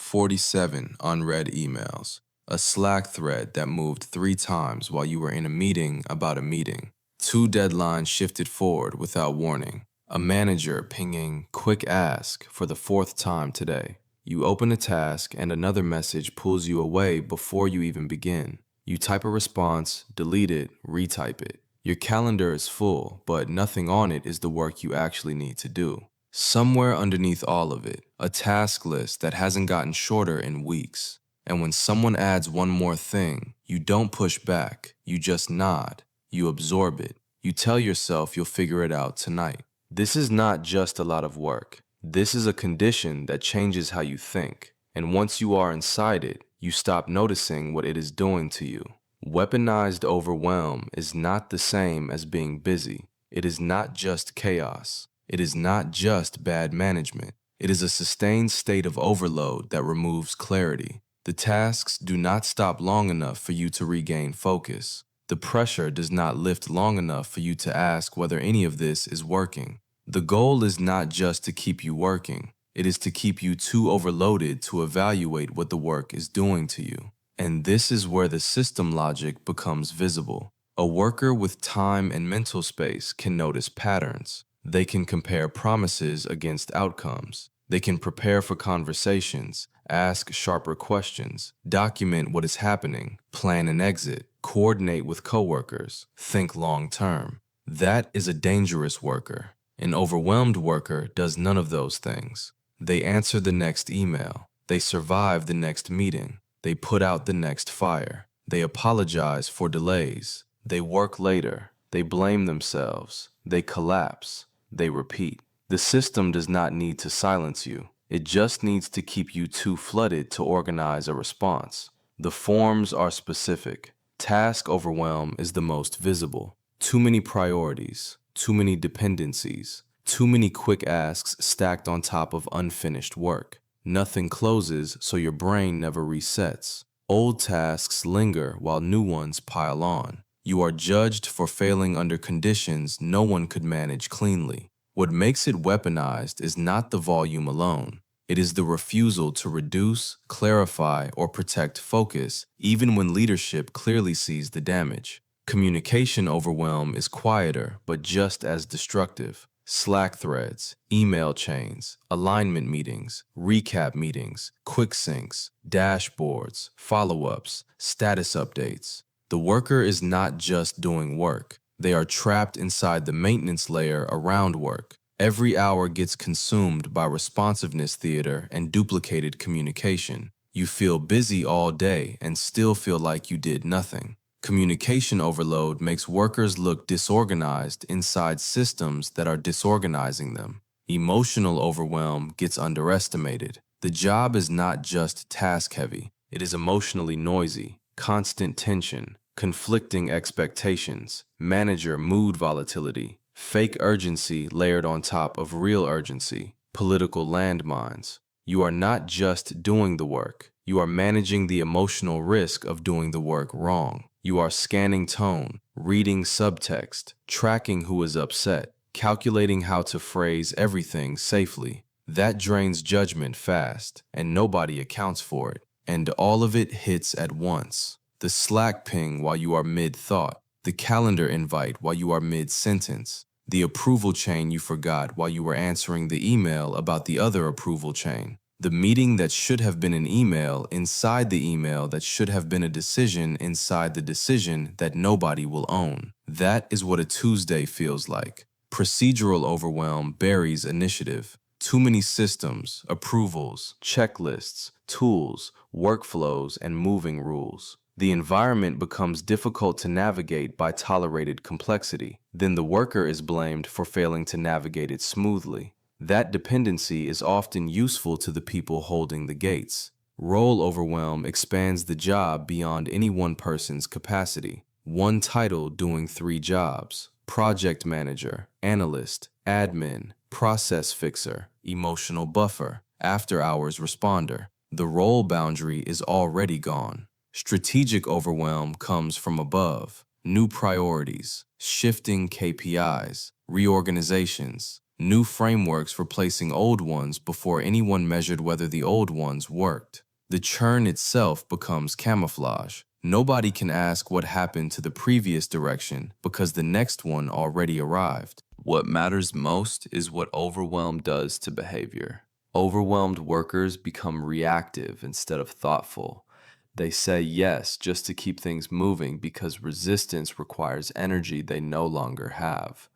47 unread emails. A Slack thread that moved 3 times while you were in a meeting about a meeting. 2 deadlines shifted forward without warning. A manager pinging "quick ask" for the 4th time today. You open a task and another message pulls you away before you even begin. You type a response, delete it, retype it. Your calendar is full, but nothing on it is the work you actually need to do. Somewhere underneath all of it, a task list that hasn't gotten shorter in weeks. And when someone adds one more thing, you don't push back, you just nod. You absorb it. You tell yourself you'll figure it out tonight. This is not just a lot of work. This is a condition that changes how you think. And once you are inside it, you stop noticing what it is doing to you. Weaponized overwhelm is not the same as being busy. It is not just chaos. It is not just bad management. It is a sustained state of overload that removes clarity. The tasks do not stop long enough for you to regain focus. The pressure does not lift long enough for you to ask whether any of this is working. The goal is not just to keep you working. It is to keep you too overloaded to evaluate what the work is doing to you. And this is where the system logic becomes visible. A worker with time and mental space can notice patterns. They can compare promises against outcomes. They can prepare for conversations, ask sharper questions, document what is happening, plan an exit, coordinate with coworkers, think long term. That is a dangerous worker. An overwhelmed worker does none of those things. They answer the next email. They survive the next meeting. They put out the next fire. They apologize for delays. They work later. They blame themselves. They collapse. They repeat. The system does not need to silence you. It just needs to keep you too flooded to organize a response. The forms are specific. Task overwhelm is the most visible. Too many priorities, too many dependencies, too many quick asks stacked on top of unfinished work. Nothing closes, so your brain never resets. Old tasks linger while new ones pile on. You are judged for failing under conditions no one could manage cleanly. What makes it weaponized is not the volume alone. It is the refusal to reduce, clarify, or protect focus, even when leadership clearly sees the damage. Communication overwhelm is quieter, but just as destructive. Slack threads, email chains, alignment meetings, recap meetings, quick syncs, dashboards, follow-ups, status updates. The worker is not just doing work. They are trapped inside the maintenance layer around work. Every hour gets consumed by responsiveness theater and duplicated communication. You feel busy all day and still feel like you did nothing. Communication overload makes workers look disorganized inside systems that are disorganizing them. Emotional overwhelm gets underestimated. The job is not just task-heavy. It is emotionally noisy, constant tension, conflicting expectations, manager mood volatility, fake urgency layered on top of real urgency, political landmines. You are not just doing the work. You are managing the emotional risk of doing the work wrong. You are scanning tone, reading subtext, tracking who is upset, calculating how to phrase everything safely. That drains judgment fast, and nobody accounts for it. And all of it hits at once. The Slack ping while you are mid-thought, the calendar invite while you are mid-sentence, the approval chain you forgot while you were answering the email about the other approval chain. The meeting that should have been an email inside the email that should have been a decision inside the decision that nobody will own. That is what a Tuesday feels like. Procedural overwhelm buries initiative. Too many systems, approvals, checklists, tools, workflows, and moving rules. The environment becomes difficult to navigate by tolerated complexity. Then the worker is blamed for failing to navigate it smoothly. That dependency is often useful to the people holding the gates. Role overwhelm expands the job beyond any one person's capacity. One title doing 3 jobs: project manager, analyst, admin, process fixer, emotional buffer, after-hours responder. The role boundary is already gone. Strategic overwhelm comes from above. New priorities, shifting KPIs, reorganizations, New frameworks replacing old ones before anyone measured whether the old ones worked. The churn itself becomes camouflage. Nobody can ask what happened to the previous direction because the next one already arrived. What matters most is what overwhelm does to behavior. Overwhelmed workers become reactive instead of thoughtful. They say yes just to keep things moving because resistance requires energy they no longer have.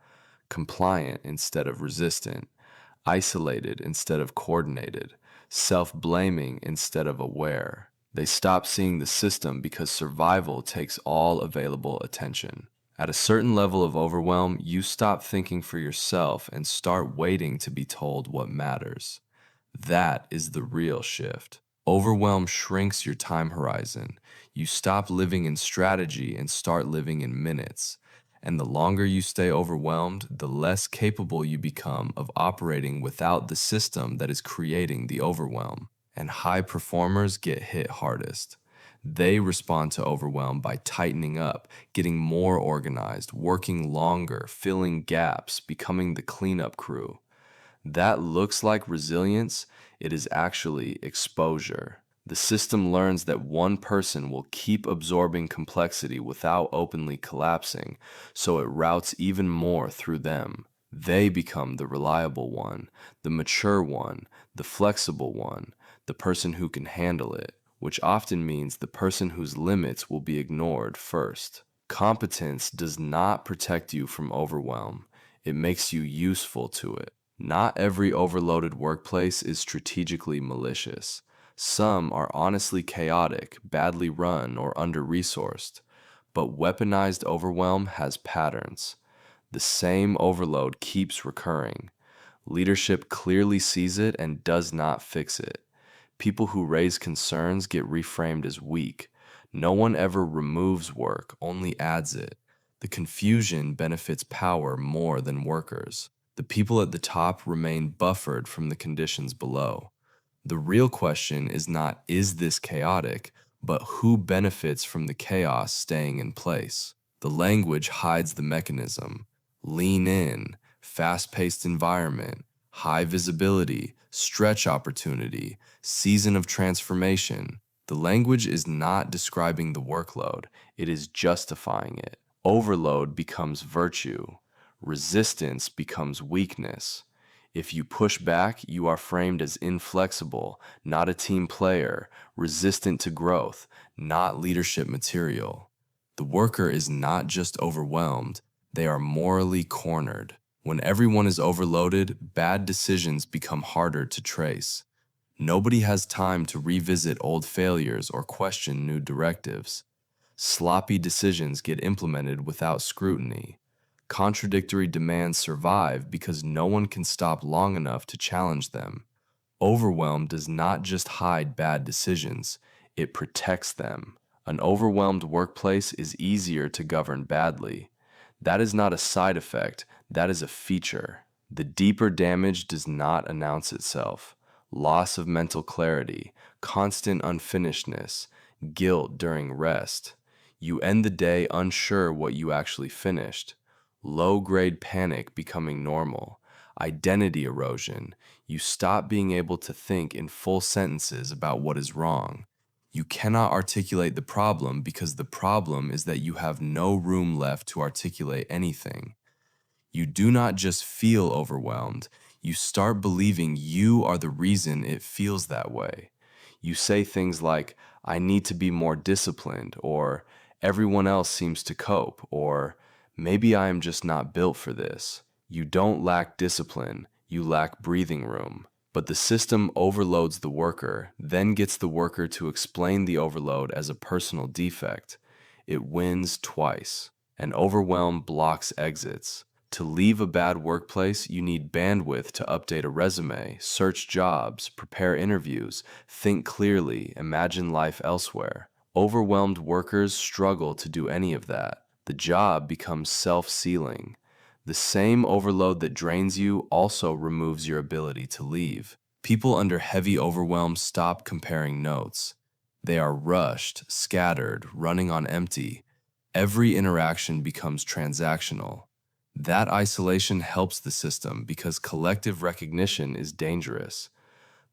Compliant instead of resistant, isolated instead of coordinated, self-blaming instead of aware. They stop seeing the system because survival takes all available attention. At a certain level of overwhelm, you stop thinking for yourself and start waiting to be told what matters. That is the real shift. Overwhelm shrinks your time horizon. You stop living in strategy and start living in minutes. And the longer you stay overwhelmed, the less capable you become of operating without the system that is creating the overwhelm. And high performers get hit hardest. They respond to overwhelm by tightening up, getting more organized, working longer, filling gaps, becoming the cleanup crew. That looks like resilience, it is actually exposure. The system learns that one person will keep absorbing complexity without openly collapsing, so it routes even more through them. They become the reliable one, the mature one, the flexible one, the person who can handle it, which often means the person whose limits will be ignored first. Competence does not protect you from overwhelm, it makes you useful to it. Not every overloaded workplace is strategically malicious. Some are honestly chaotic, badly run, or under-resourced. But weaponized overwhelm has patterns. The same overload keeps recurring. Leadership clearly sees it and does not fix it. People who raise concerns get reframed as weak. No one ever removes work, only adds it. The confusion benefits power more than workers. The people at the top remain buffered from the conditions below. The real question is not, is this chaotic, but who benefits from the chaos staying in place? The language hides the mechanism. Lean in, fast-paced environment, high visibility, stretch opportunity, season of transformation. The language is not describing the workload, it is justifying it. Overload becomes virtue. Resistance becomes weakness. If you push back, you are framed as inflexible, not a team player, resistant to growth, not leadership material. The worker is not just overwhelmed, they are morally cornered. When everyone is overloaded, bad decisions become harder to trace. Nobody has time to revisit old failures or question new directives. Sloppy decisions get implemented without scrutiny. Contradictory demands survive because no one can stop long enough to challenge them. Overwhelm does not just hide bad decisions, it protects them. An overwhelmed workplace is easier to govern badly. That is not a side effect, that is a feature. The deeper damage does not announce itself. Loss of mental clarity, constant unfinishedness, guilt during rest. You end the day unsure what you actually finished. Low-grade panic becoming normal. Identity erosion. You stop being able to think in full sentences about what is wrong. You cannot articulate the problem because the problem is that you have no room left to articulate anything. You do not just feel overwhelmed, you start believing you are the reason it feels that way. You say things like, I need to be more disciplined, or everyone else seems to cope, or maybe I am just not built for this. You don't lack discipline, you lack breathing room. But the system overloads the worker, then gets the worker to explain the overload as a personal defect. It wins twice. And overwhelm blocks exits. To leave a bad workplace, you need bandwidth to update a resume, search jobs, prepare interviews, think clearly, imagine life elsewhere. Overwhelmed workers struggle to do any of that. The job becomes self-sealing. The same overload that drains you also removes your ability to leave. People under heavy overwhelm stop comparing notes. They are rushed, scattered, running on empty. Every interaction becomes transactional. That isolation helps the system because collective recognition is dangerous.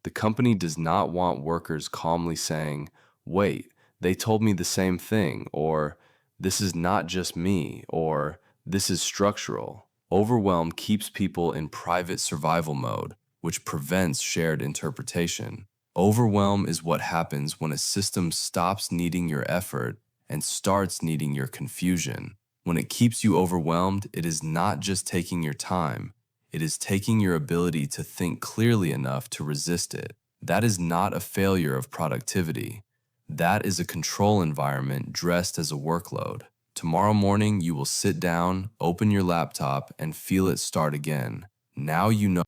The company does not want workers calmly saying, "Wait, they told me the same thing," or "This is not just me," or "This is structural." Overwhelm keeps people in private survival mode, which prevents shared interpretation. Overwhelm is what happens when a system stops needing your effort and starts needing your confusion. When it keeps you overwhelmed, it is not just taking your time, it is taking your ability to think clearly enough to resist it. That is not a failure of productivity. That is a control environment dressed as a workload. Tomorrow morning, you will sit down, open your laptop, and feel it start again. Now you know.